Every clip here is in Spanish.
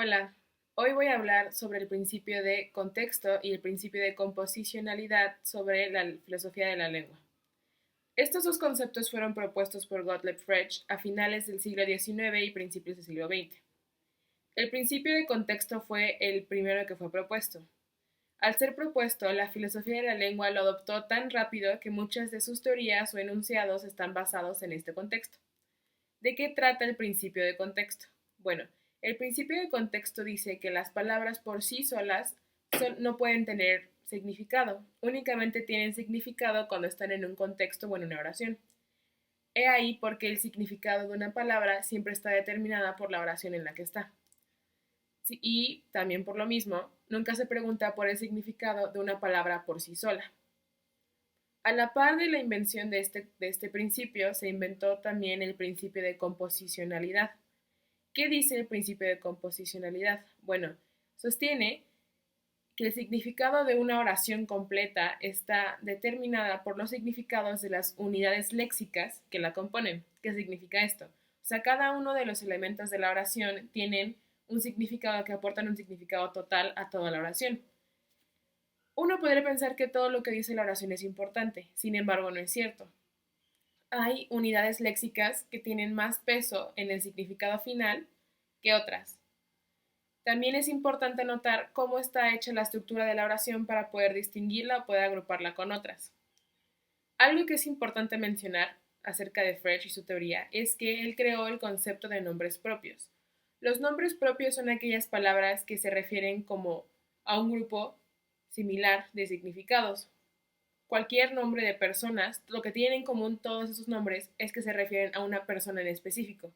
Hola, hoy voy a hablar sobre el principio de contexto y el principio de composicionalidad sobre la filosofía de la lengua. Estos dos conceptos fueron propuestos por Gottlieb Frege a finales del siglo XIX y principios del siglo XX. El principio de contexto fue el primero que fue propuesto. Al ser propuesto, la filosofía de la lengua lo adoptó tan rápido que muchas de sus teorías o enunciados están basados en este contexto. ¿De qué trata el principio de contexto? Bueno, el principio de contexto dice que las palabras por sí solas no pueden tener significado, únicamente tienen significado cuando están en un contexto o en una oración. He ahí porque el significado de una palabra siempre está determinada por la oración en la que está. Sí, y también por lo mismo, nunca se pregunta por el significado de una palabra por sí sola. A la par de la invención de este principio, se inventó también el principio de composicionalidad. ¿Qué dice el principio de composicionalidad? Bueno, sostiene que el significado de una oración completa está determinada por los significados de las unidades léxicas que la componen. ¿Qué significa esto? O sea, cada uno de los elementos de la oración tienen un significado que aportan un significado total a toda la oración. Uno podría pensar que todo lo que dice la oración es importante, sin embargo no es cierto. Hay unidades léxicas que tienen más peso en el significado final que otras. También es importante notar cómo está hecha la estructura de la oración para poder distinguirla o poder agruparla con otras. Algo que es importante mencionar acerca de Frege y su teoría es que él creó el concepto de nombres propios. Los nombres propios son aquellas palabras que se refieren como a un grupo similar de significados. Cualquier nombre de personas, lo que tienen en común todos esos nombres es que se refieren a una persona en específico.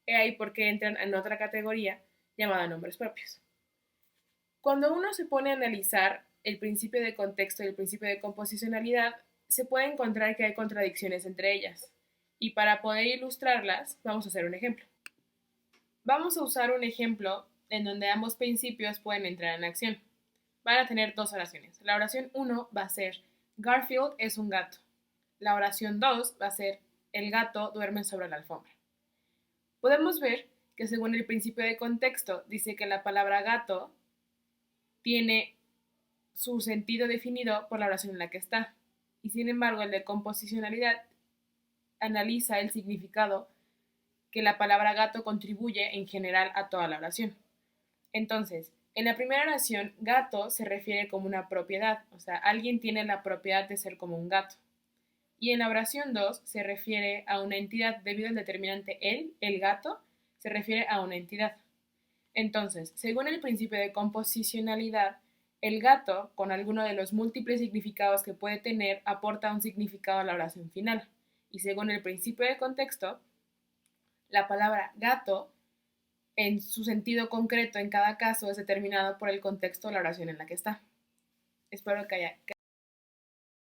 He ahí por qué entran en otra categoría llamada nombres propios. Cuando uno se pone a analizar el principio de contexto y el principio de composicionalidad, se puede encontrar que hay contradicciones entre ellas. Y para poder ilustrarlas, vamos a hacer un ejemplo. Vamos a usar un ejemplo en donde ambos principios pueden entrar en acción. Van a tener dos oraciones. La oración 1 va a ser Garfield es un gato. La oración 2 va a ser el gato duerme sobre la alfombra. Podemos ver que según el principio de contexto dice que la palabra gato tiene su sentido definido por la oración en la que está. Y sin embargo, el de composicionalidad analiza el significado que la palabra gato contribuye en general a toda la oración. Entonces, en la primera oración, gato se refiere como una propiedad, o sea, alguien tiene la propiedad de ser como un gato. Y en la oración 2 se refiere a una entidad debido al determinante el gato, se refiere a una entidad. Entonces, según el principio de composicionalidad, el gato, con alguno de los múltiples significados que puede tener, aporta un significado a la oración final. Y según el principio de contexto, la palabra gato, en su sentido concreto en cada caso, es determinado por el contexto de la oración en la que está. Espero que haya